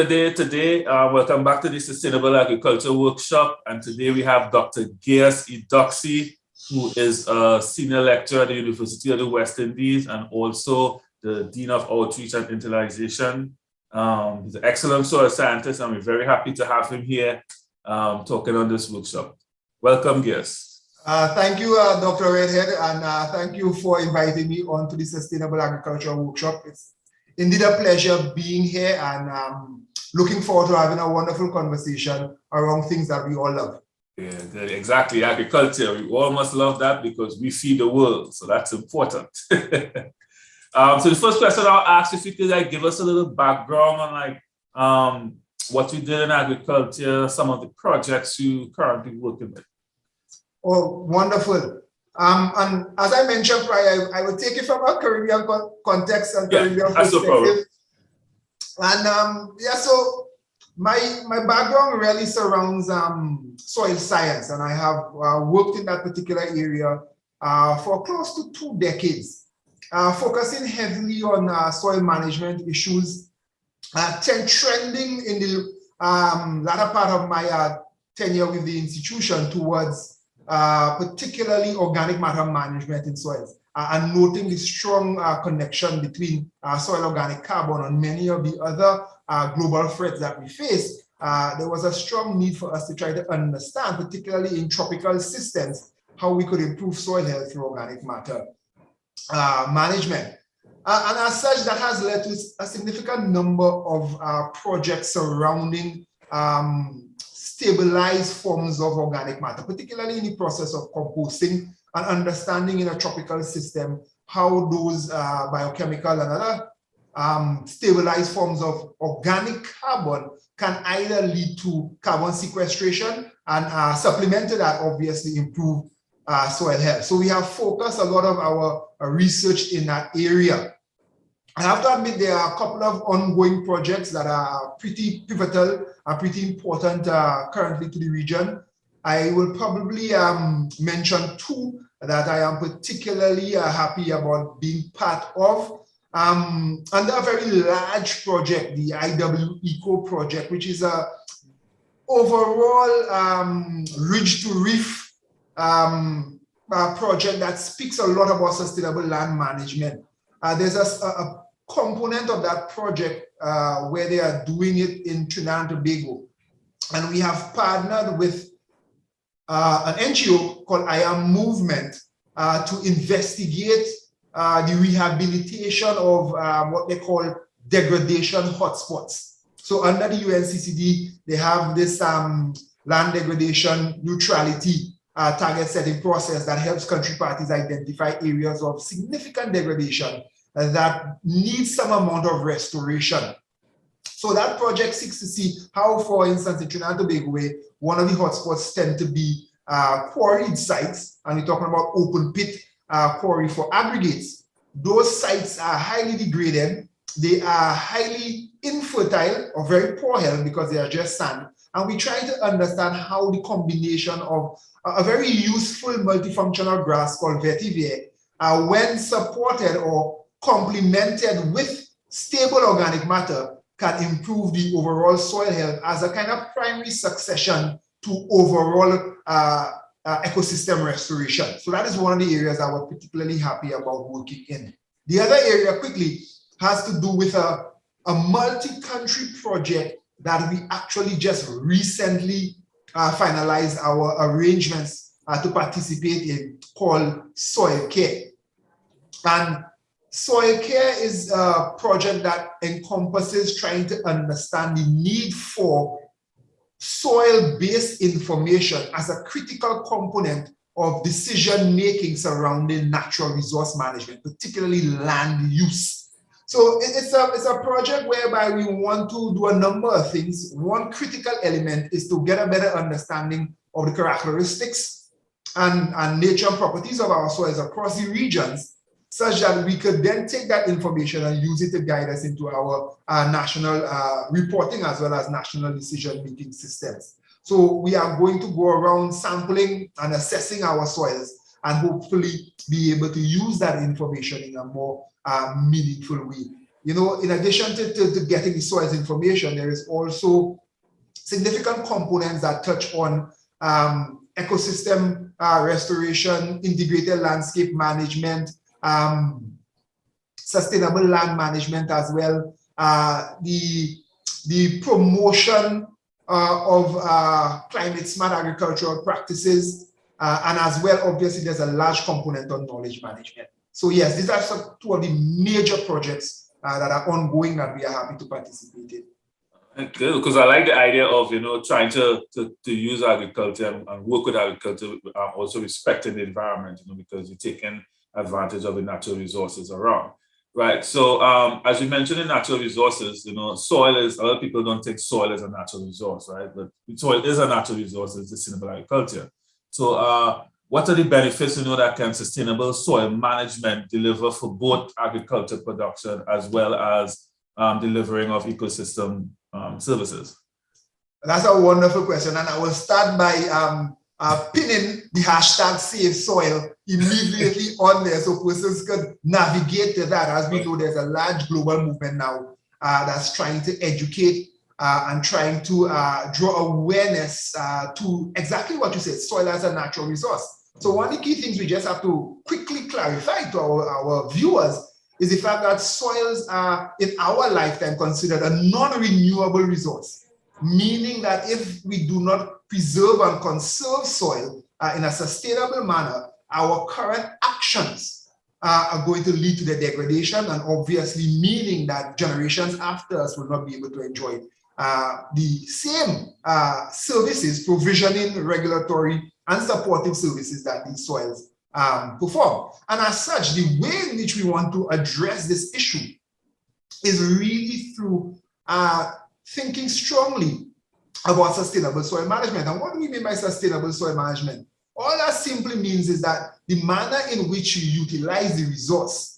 good day today. Welcome back to the Sustainable Agriculture Workshop. And today we have Dr. Gaius Eudoxie, who is a senior lecturer at the University of the West Indies and also the Dean of Outreach and Internalization. He's an excellent soil scientist, and we're very happy to have him here talking on this workshop. Welcome, Gaius. Thank you, Dr. Redhead, and thank you for inviting me on to the Sustainable Agriculture Workshop. It's indeed a pleasure being here, and looking forward to having a wonderful conversation around things that we all love. Yeah, exactly. Agriculture, we all must love that because we feed the world, so that's important. So the first question I'll ask, if you could give us a little background on what you did in agriculture, some of the projects you currently working with. Oh, wonderful. And as I mentioned prior, I will take it from a Caribbean context and Caribbean perspective. And so my background really surrounds soil science, and I have worked in that particular area for close to 2 decades, focusing heavily on soil management issues, trending in the latter part of my tenure with the institution towards particularly organic matter management in soils, and noting the strong connection between soil organic carbon and many of the other global threats that we face. There was a strong need for us to try to understand, particularly in tropical systems, how we could improve soil health through organic matter management. And as such, that has led to a significant number of projects surrounding stabilized forms of organic matter, particularly in the process of composting and understanding in a tropical system how those biochemical and other stabilized forms of organic carbon can either lead to carbon sequestration and supplement to that, obviously, improve soil health. So we have focused a lot of our research in that area. I have to admit there are a couple of ongoing projects that are pretty pivotal and pretty important currently to the region. I will probably mention 2 that I am particularly happy about being part of. Under a very large project, the IW-ECO project, which is a overall ridge to reef project that speaks a lot about sustainable land management. There's a component of that project where they are doing it in Trinidad and Tobago. And we have partnered with an NGO called I Am Movement to investigate the rehabilitation of what they call degradation hotspots. So under the UNCCD, they have this land degradation neutrality target setting process that helps country parties identify areas of significant degradation that need some amount of restoration. So that project seeks to see how, for instance, in Trinidad and Tobago, one of the hotspots tend to be quarried sites, and we're talking about open pit quarry for aggregates. Those sites are highly degraded, they are highly infertile or very poor health because they are just sand. And we try to understand how the combination of a very useful multifunctional grass called vetiver, when supported or complemented with stable organic matter, can improve the overall soil health as a kind of primary succession to overall ecosystem restoration. So that is one of the areas I was particularly happy about working in. The other area quickly has to do with a multi-country project that we actually just recently finalized our arrangements to participate in, called Soil Care. And Soil Care is a project that encompasses trying to understand the need for soil-based information as a critical component of decision-making surrounding natural resource management, particularly land use. So it's a project whereby we want to do a number of things. One critical element is to get a better understanding of the characteristics and nature and properties of our soils across the regions, such that we could then take that information and use it to guide us into our national reporting as well as national decision-making systems. So we are going to go around sampling and assessing our soils and hopefully be able to use that information in a more meaningful way. in addition to getting the soils information, there is also significant components that touch on ecosystem restoration, integrated landscape management, sustainable land management as well, the promotion of climate smart agricultural practices, and as well, obviously, there's a large component on knowledge management. So yes, these are two of the major projects that are ongoing that we are happy to participate in. Good, because I like the idea of trying to use agriculture and work with agriculture, also respecting the environment, because you're taking advantage of the natural resources around, right? So as you mentioned in natural resources, soil is, a lot of people don't think soil is a natural resource, right? But soil is a natural resource in sustainable agriculture. So what are the benefits that can sustainable soil management deliver for both agriculture production as well as delivering of ecosystem services? That's a wonderful question, and I will start by pinning the hashtag Save Soil immediately on there so persons could navigate to that. As we know, there's a large global movement now that's trying to educate and trying to draw awareness to exactly what you said, soil as a natural resource. So one of the key things we just have to quickly clarify to our viewers is the fact that soils are, in our lifetime, considered a non-renewable resource, meaning that if we do not preserve and conserve soil in a sustainable manner, our current actions are going to lead to the degradation, and obviously meaning that generations after us will not be able to enjoy the same services, provisioning, regulatory, and supportive services that these soils perform. And as such, the way in which we want to address this issue is really through thinking strongly about sustainable soil management. And what do we mean by sustainable soil management? All that simply means is that the manner in which you utilize the resource,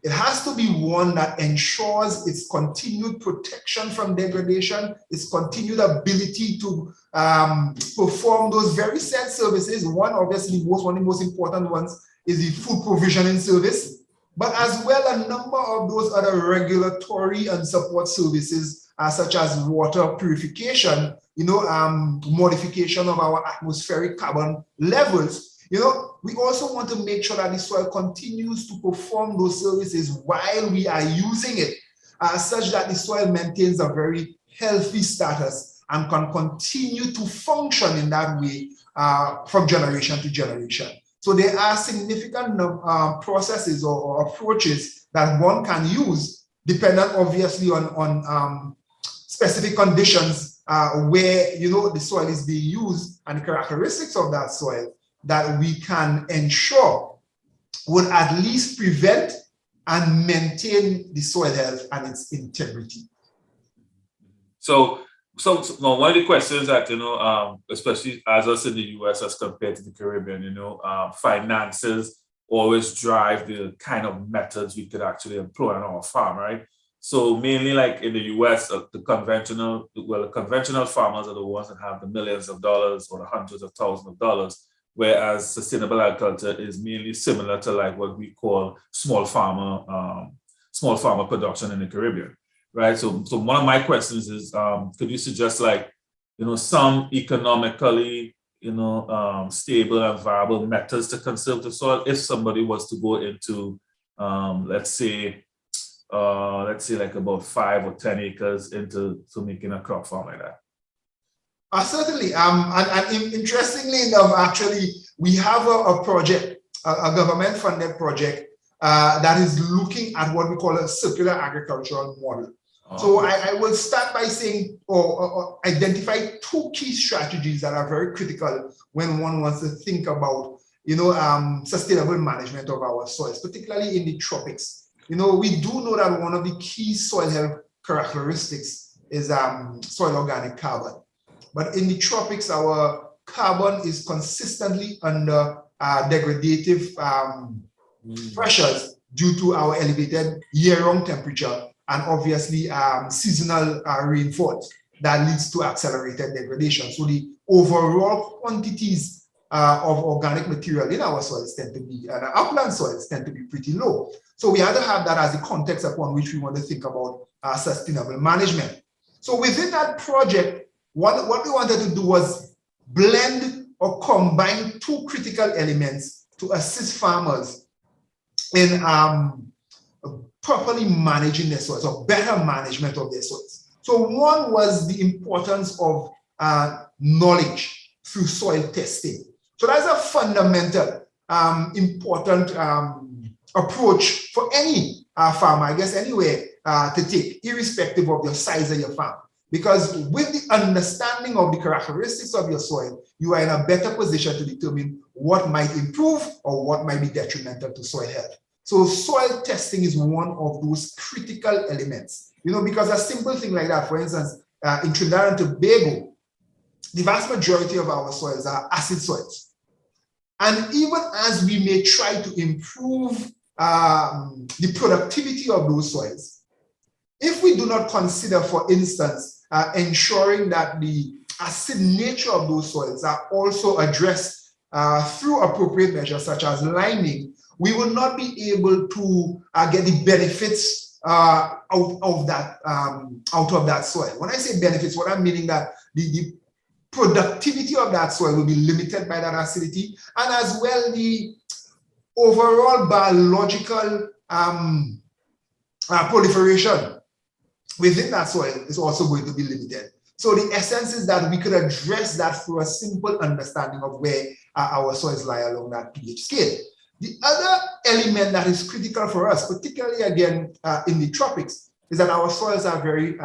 it has to be one that ensures its continued protection from degradation, its continued ability to perform those very said services. One, obviously, one of the most important ones is the food provisioning service, but as well a number of those other regulatory and support services, such as water purification, modification of our atmospheric carbon levels. We also want to make sure that the soil continues to perform those services while we are using it, such that the soil maintains a very healthy status and can continue to function in that way from generation to generation. So there are significant processes or approaches that one can use, dependent obviously on specific conditions where the soil is being used and the characteristics of that soil, that we can ensure would at least prevent and maintain the soil health and its integrity. So now one of the questions that, especially as us in the US as compared to the Caribbean, finances always drive the kind of methods we could actually employ on our farm, right? So mainly like in the US, the conventional farmers are the ones that have the millions of dollars or the hundreds of thousands of dollars, whereas sustainable agriculture is mainly similar to like what we call small farmer production in the Caribbean, right? So one of my questions is, could you suggest some economically, stable and viable methods to conserve the soil if somebody was to go into, let's say like about 5 or 10 acres into making a crop farm like that? Certainly, and interestingly enough, actually, we have a project, a government-funded project that is looking at what we call a circular agricultural model. Okay. So I will start by saying or identify two key strategies that are very critical when one wants to think about, sustainable management of our soils, particularly in the tropics. We do know that one of the key soil health characteristics is soil organic carbon. But in the tropics, our carbon is consistently under degradative pressures due to our elevated year-round temperature and obviously seasonal rainfalls that leads to accelerated degradation. So the overall quantities of organic material in our soils tend to be, and our upland soils tend to be pretty low. So we had to have that as the context upon which we want to think about sustainable management. So within that project, what we wanted to do was blend or combine two critical elements to assist farmers in properly managing their soils, or better management of their soils. So one was the importance of knowledge through soil testing. So that's a fundamental, important approach for any farmer, I guess anywhere to take, irrespective of your size of your farm. Because with the understanding of the characteristics of your soil, you are in a better position to determine what might improve or what might be detrimental to soil health. So soil testing is one of those critical elements, because a simple thing like that, for instance, in Trinidad and Tobago, the vast majority of our soils are acid soils. And even as we may try to improve the productivity of those soils, if we do not consider, for instance, ensuring that the acid nature of those soils are also addressed through appropriate measures such as liming, we will not be able to get the benefits out of that soil. When I say benefits, what I'm meaning that the productivity of that soil will be limited by that acidity, and as well the overall biological proliferation within that soil is also going to be limited. So the essence is that we could address that through a simple understanding of where our soils lie along that pH scale. The other element that is critical for us, particularly again in the tropics, is that our soils are very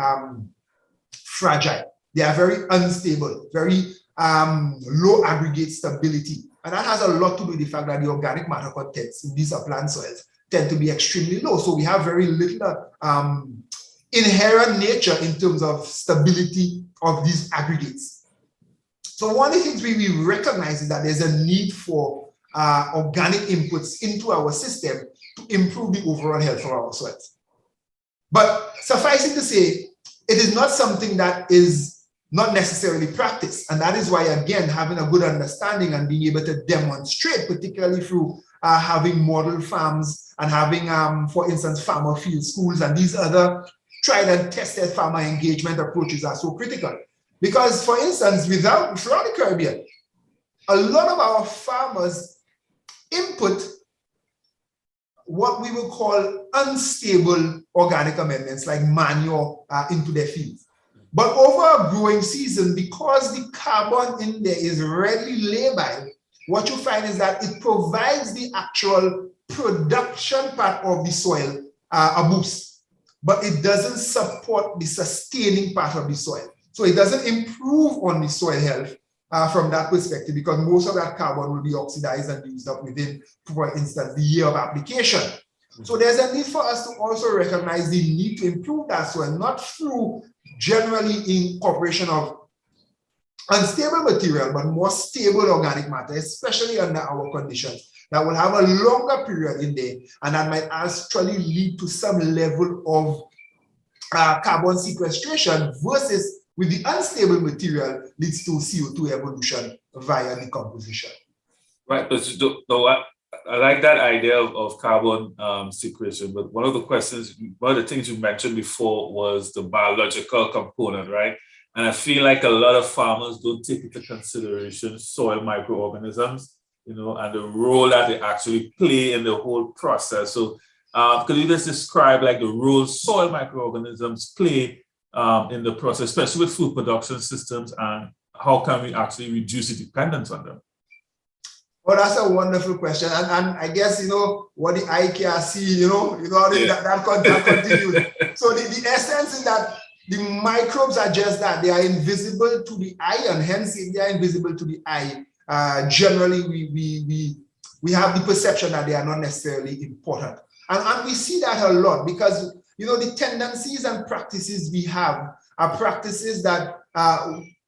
fragile. They are very unstable, very low aggregate stability. And that has a lot to do with the fact that the organic matter contents in these upland soils tend to be extremely low. So we have very little inherent nature in terms of stability of these aggregates. So one of the things we recognize is that there's a need for organic inputs into our system to improve the overall health of our soils. But suffice it to say, it is not something that is not necessarily practiced. And that is why, again, having a good understanding and being able to demonstrate, particularly through having model farms and having, for instance, farmer field schools and these other tried and tested farmer engagement approaches are so critical. Because, for instance, throughout the Caribbean, a lot of our farmers input what we will call unstable organic amendments like manure into their fields. But over a growing season, because the carbon in there is readily labile, what you find is that it provides the actual production part of the soil a boost, but it doesn't support the sustaining part of the soil. So it doesn't improve on the soil health from that perspective, because most of that carbon will be oxidized and used up within, for instance, the year of application. So there's a need for us to also recognize the need to improve that soil, not through generally incorporation of unstable material, but more stable organic matter, especially under our conditions, that will have a longer period in there, and that might actually lead to some level of carbon sequestration versus with the unstable material leads to CO2 evolution via decomposition. Right, but I like that idea of carbon sequestration, but one of the things you mentioned before was the biological component, right? And I feel like a lot of farmers don't take into consideration soil microorganisms, and the role that they actually play in the whole process. So could you just describe like the role soil microorganisms play in the process, especially with food production systems, and how can we actually reduce the dependence on them? Well, that's a wonderful question. And I guess, what the eye can see, that continues. So the essence is that the microbes are just that. They are invisible to the eye, and hence if they are invisible to the eye, generally we have the perception that they are not necessarily important. And we see that a lot because, the tendencies and practices we have are practices that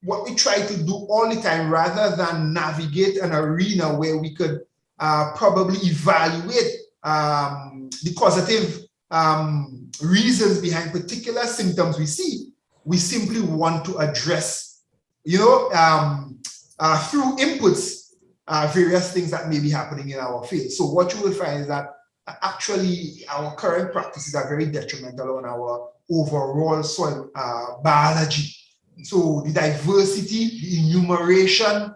what we try to do all the time, rather than navigate an arena where we could probably evaluate the causative reasons behind particular symptoms we see, we simply want to address, through inputs various things that may be happening in our field. So what you will find is that actually our current practices are very detrimental on our overall soil biology. So the diversity, the enumeration,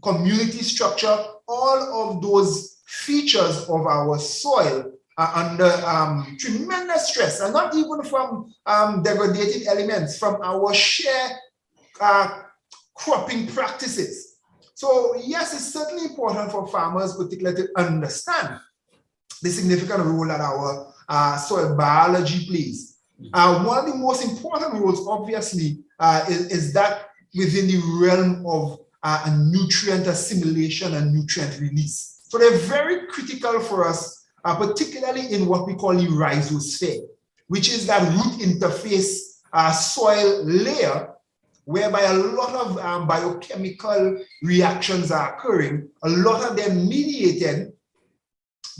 community structure, all of those features of our soil are under tremendous stress, and not even from degradated elements, from our sheer cropping practices. So yes, it's certainly important for farmers particularly to understand the significant role that our soil biology plays. One of the most important roles, obviously, is that within the realm of nutrient assimilation and nutrient release. So they're very critical for us, particularly in what we call the rhizosphere, which is that root interface soil layer, whereby a lot of biochemical reactions are occurring, a lot of them mediated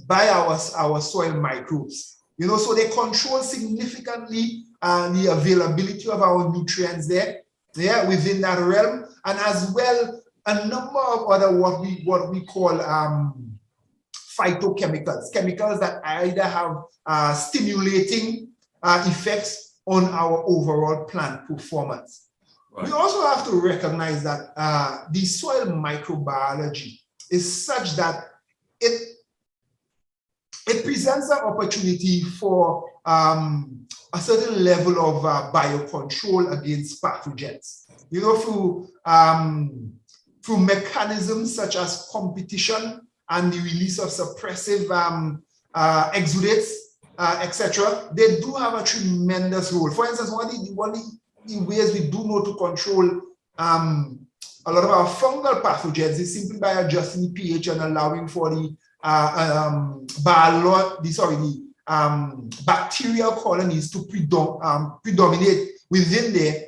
by our soil microbes. You know, so they control significantly the availability of our nutrients there within that realm, and as well a number of other what we call phytochemicals, chemicals that either have stimulating effects on our overall plant performance. Right. We also have to recognize that the soil microbiology is such that it presents an opportunity for a certain level of biocontrol against pathogens. You know, through mechanisms such as competition and the release of suppressive exudates, etc., they do have a tremendous role. For instance, one of the ways we do know to control a lot of our fungal pathogens is simply by adjusting the pH and allowing for the bacterial colonies to predominate within there,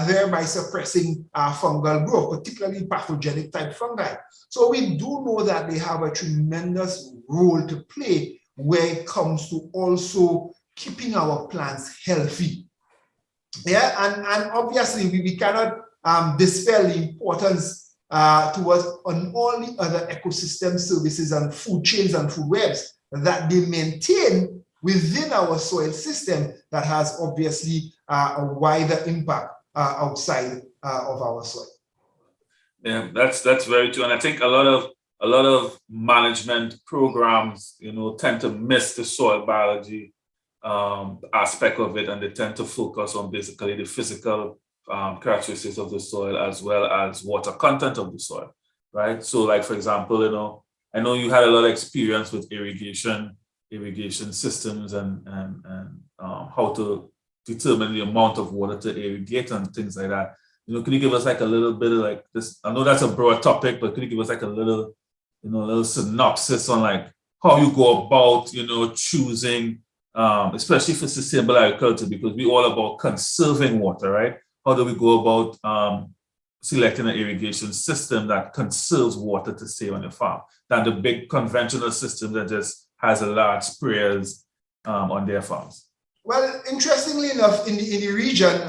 thereby suppressing fungal growth, particularly pathogenic type fungi. So we do know that they have a tremendous role to play when it comes to also keeping our plants healthy. Yeah, and obviously we cannot dispel the importance towards on all the other ecosystem services and food chains and food webs that they maintain within our soil system that has obviously a wider impact outside of our soil. Yeah, that's very true, and I think a lot of management programs, you know, tend to miss the soil biology aspect of it, and they tend to focus on basically the physical characteristics of the soil as well as water content of the soil, right? So, like for example, you know, I know you had a lot of experience with irrigation systems and how to determine the amount of water to irrigate and things like that. You know, can you give us like a little bit of like this? I know that's a broad topic, but could you give us like a little synopsis on like how you go about, you know, choosing, especially for sustainable agriculture, because we're all about conserving water, right? How do we go about selecting an irrigation system that conserves water to stay on the farm than the big conventional system that just has a large sprayers on their farms? Well, interestingly enough, in the region,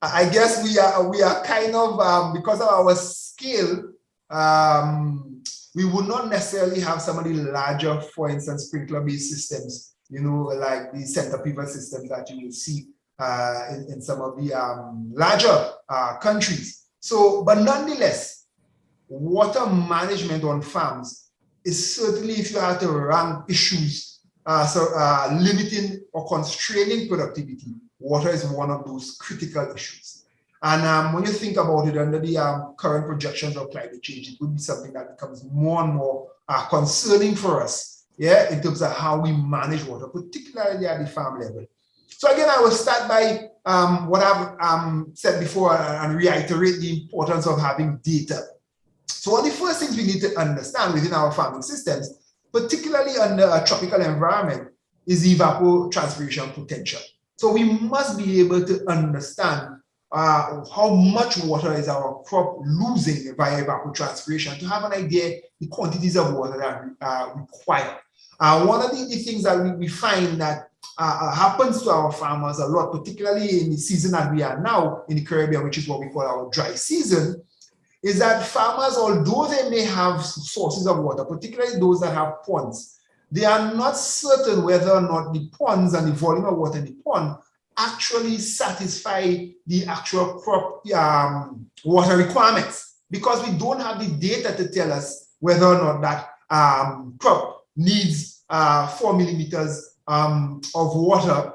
I guess we are kind of because of our scale, we would not necessarily have some of the larger, for instance, sprinkler-based systems, you know, like the center pivot systems that you will see in some of the larger countries. So, but nonetheless, water management on farms is certainly, if you have to rank issues, limiting or constraining productivity, water is one of those critical issues. And when you think about it, under the current projections of climate change, it would be something that becomes more and more concerning for us, yeah, in terms of how we manage water, particularly at the farm level. So again, I will start by what I've said before and reiterate the importance of having data. So one of the first things we need to understand within our farming systems, particularly under a tropical environment, is evapotranspiration potential. So we must be able to understand how much water is our crop losing via evapotranspiration to have an idea the quantities of water that are required. One of the things that we find that happens to our farmers a lot, particularly in the season that we are now in the Caribbean, which is what we call our dry season, is that farmers, although they may have sources of water, particularly those that have ponds, they are not certain whether or not the ponds and the volume of water in the pond actually satisfy the actual crop water requirements, because we don't have the data to tell us whether or not that crop needs 4 millimeters of water,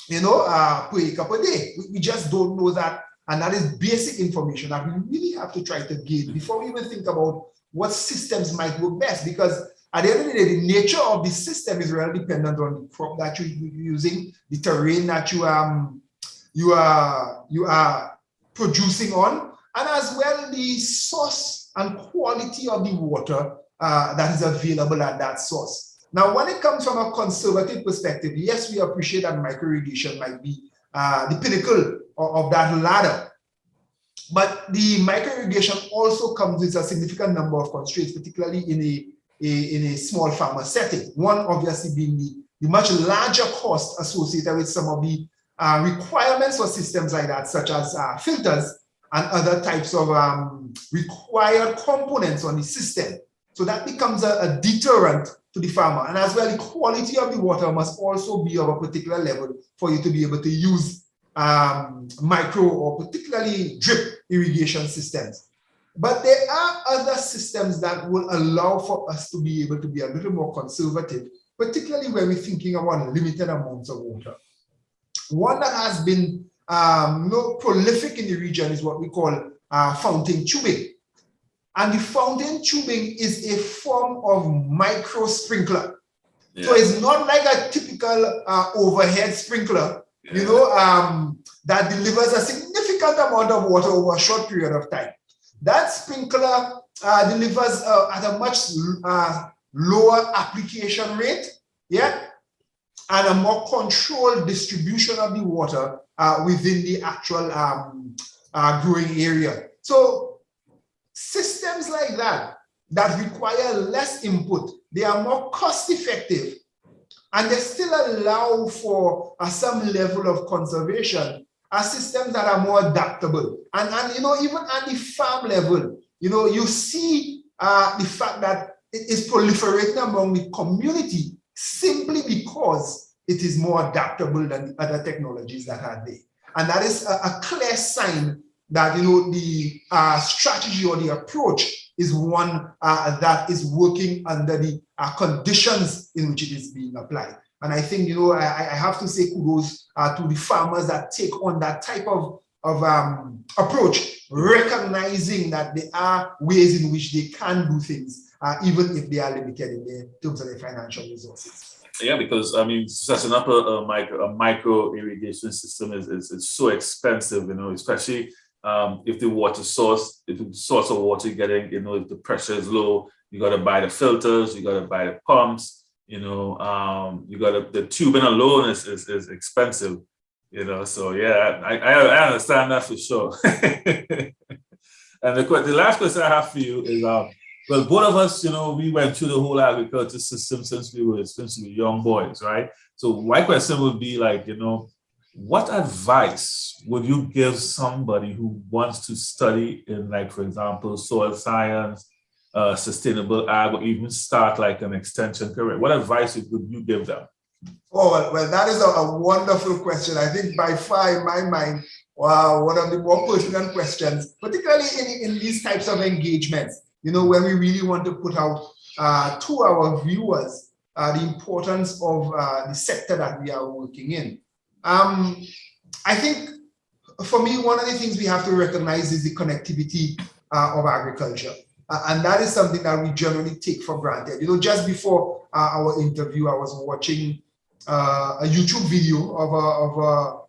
per acre per day. We just don't know that, and that is basic information that we really have to try to gain before we even think about what systems might work best, because at the end of the day, the nature of the system is really dependent on the crop that you're using, the terrain that you are producing on, and as well the source and quality of the water that is available at that source. Now, when it comes from a conservative perspective, yes, we appreciate that micro-irrigation might be the pinnacle of that ladder. But the micro-irrigation also comes with a significant number of constraints, particularly in a small farmer setting. One obviously being the much larger cost associated with some of the requirements for systems like that, such as filters and other types of required components on the system. So that becomes a deterrent to the farmer. And as well, the quality of the water must also be of a particular level for you to be able to use micro or particularly drip irrigation systems. But there are other systems that will allow for us to be able to be a little more conservative, particularly when we're thinking about limited amounts of water. One that has been prolific in the region is what we call fountain tubing. And the fountain tubing is a form of micro sprinkler. Yeah. So it's not like a typical overhead sprinkler, that delivers a significant amount of water over a short period of time. That sprinkler delivers at a much lower application rate, and a more controlled distribution of the water within the actual growing area. So systems like that require less input, they are more cost effective, and they still allow for some level of conservation, are systems that are more adaptable. And even at the farm level, you see the fact that it is proliferating among the community simply because it is more adaptable than the other technologies that are there. And that is a clear sign that the strategy or the approach is one that is working under the conditions in which it is being applied. And I think I have to say kudos to the farmers that take on that type of approach, recognizing that there are ways in which they can do things, even if they are limited in terms of their financial resources. Yeah, because setting up a micro irrigation system is so expensive, especially if the source of water you're getting, if the pressure is low, you got to buy the filters, you got to buy the pumps, the tubing alone is expensive, so yeah, I understand that for sure. And the last question I have for you is, well, both of us, we went through the whole agriculture system since we were young boys, right? So my question would be like, what advice would you give somebody who wants to study in, like, for example, soil science, sustainable ag, or even start like an extension career? What advice would you give them? Oh, well, that is a wonderful question. I think by far in my mind, one of the more pertinent questions, particularly in these types of engagements, when we really want to put out to our viewers the importance of the sector that we are working in. I think for me, one of the things we have to recognize is the connectivity of agriculture. And that is something that we generally take for granted. Just before our interview, I was watching a YouTube video of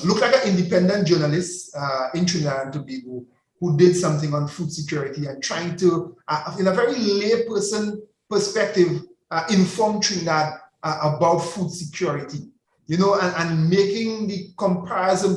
looked like an independent journalist in Trinidad and Tobago who did something on food security and trying to, in a very layperson perspective, inform Trinidad about food security, and making the comparison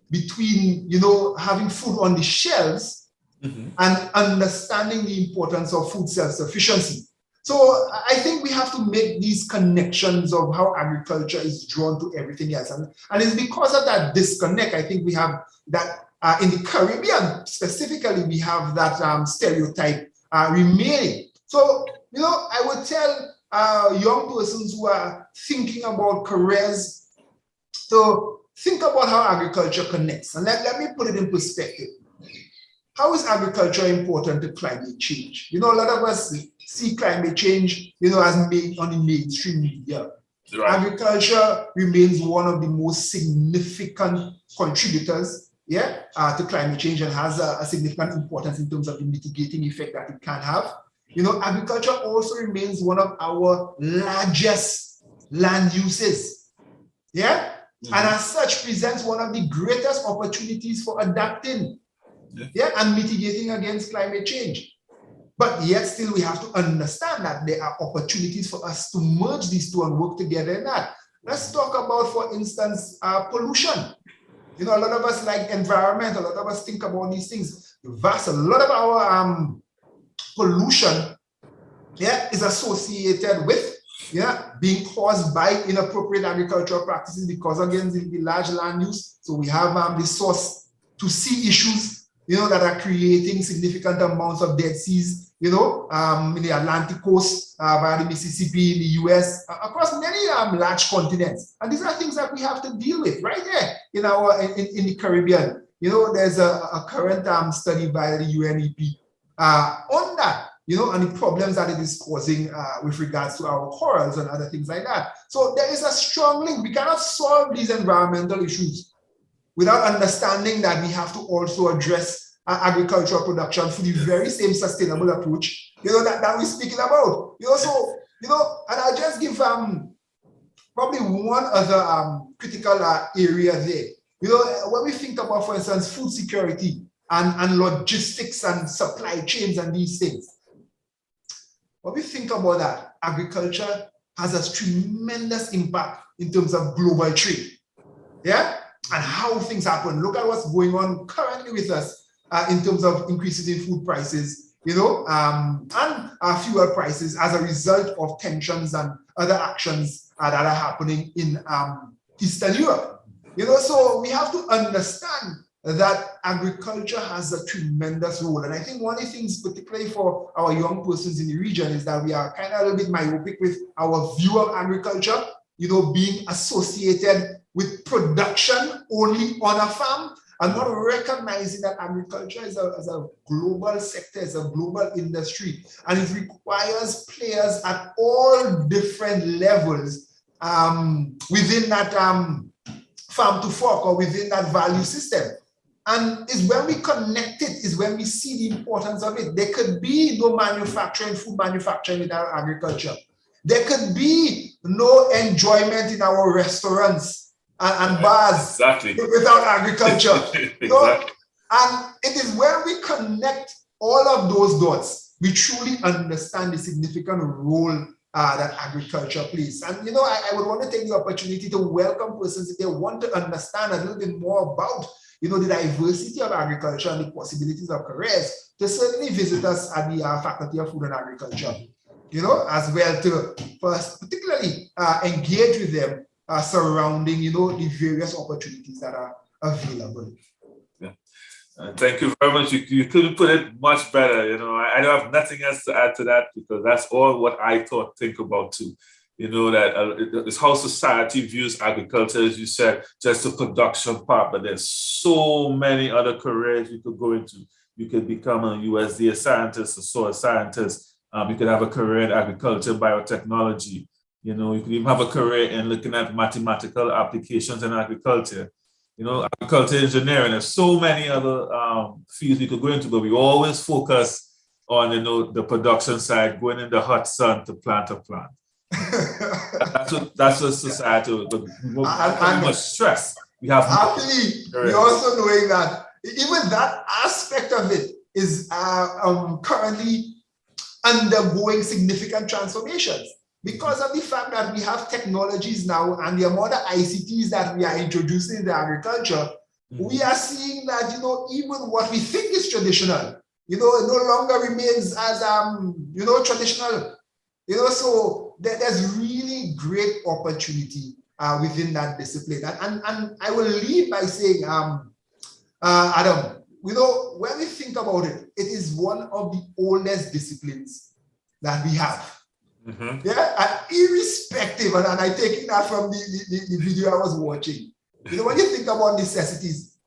between, having food on the shelves and understanding the importance of food self-sufficiency. So I think we have to make these connections of how agriculture is drawn to everything else. And it's because of that disconnect, I think we have that in the Caribbean specifically, we have that stereotype remaining. So, I would tell young persons who are thinking about careers to think about how agriculture connects. And let me put it in perspective. How is agriculture important to climate change? A lot of us see climate change, as made on the mainstream media. Right. Agriculture remains one of the most significant contributors, to climate change, and has a significant importance in terms of the mitigating effect that it can have. Agriculture also remains one of our largest land uses. Yeah. Mm-hmm. And as such presents one of the greatest opportunities for adapting and mitigating against climate change. But yet still we have to understand that there are opportunities for us to merge these two and work together in that. Let's talk about, for instance, pollution. A lot of us like environment, a lot of us think about these things. A lot of our pollution is associated with being caused by inappropriate agricultural practices, because again, the large land use. So we have the source to sea issues, that are creating significant amounts of dead seas, in the Atlantic coast, via the Mississippi, in the US, across many large continents. And these are things that we have to deal with right there in the Caribbean. There's a current study by the UNEP on that, and the problems that it is causing with regards to our corals and other things like that. So there is a strong link. We cannot solve these environmental issues without understanding that we have to also address agricultural production through the very same sustainable approach, that we're speaking about. And I'll just give probably one other critical area there. When we think about, for instance, food security and logistics and supply chains and these things, when we think about that, agriculture has a tremendous impact in terms of global trade. And how things happen. Look at what's going on currently with us in terms of increases in food prices, and fuel prices as a result of tensions and other actions that are happening in Eastern Europe. So we have to understand that agriculture has a tremendous role. And I think one of the things, particularly for our young persons in the region, is that we are kind of a little bit myopic with our view of agriculture, being associated with production only on a farm, and not recognizing that agriculture is a global sector, is a global industry, and it requires players at all different levels within that farm to fork, or within that value system. And it's when we connect it, is when we see the importance of it. There could be no food manufacturing without agriculture. There could be no enjoyment in our restaurants and bars without agriculture. Exactly. And it is when we connect all of those dots, we truly understand the significant role that agriculture plays. And I would want to take the opportunity to welcome persons if they want to understand a little bit more about the diversity of agriculture and the possibilities of careers, to certainly visit us at the Faculty of Food and Agriculture, as well, to first particularly engage with them surrounding, the various opportunities that are available. Yeah. Thank you very much. You couldn't put it much better. I don't have nothing else to add to that, because that's all what I think about too. That it's how society views agriculture, as you said, just the production part, but there's so many other careers you could go into. You could become a USDA scientist, a soil scientist. You could have a career in agriculture, biotechnology. You could even have a career in looking at mathematical applications in agriculture. Agriculture engineering. There's so many other fields we could go into, but we always focus on, the production side, going in the hot sun to plant a plant. that's what society will do. Much stress. We have happily, we're also knowing that even that aspect of it is currently undergoing significant transformations because of the fact that we have technologies now and the amount of ICTs that we are introducing into agriculture. We are seeing that even what we think is traditional, it no longer remains as traditional. So there's really great opportunity within that discipline. And I will lead by saying Adam, when we think about it, it is one of the oldest disciplines that we have. Yeah, and irrespective, and I taking that from the video I was watching. When you think about necessities,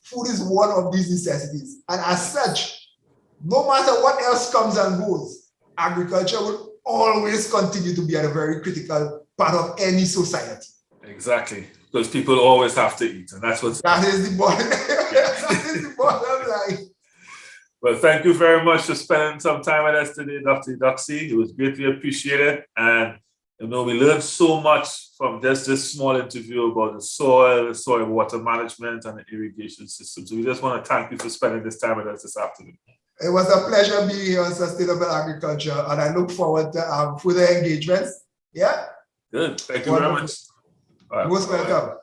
food is one of these necessities. And as such, no matter what else comes and goes, agriculture will always continue to be a very critical part of any society. Exactly, because people always have to eat, and that is the bottom. That is the bottom line. Well, thank you very much for spending some time with us today, Dr. Eudoxie. It was greatly appreciated, and we learned so much from this small interview about the soil water management, and the irrigation system. So we just want to thank you for spending this time with us this afternoon. It was a pleasure being here on sustainable agriculture, and I look forward to further engagements. Yeah. Good. Thank you very much. Most welcome.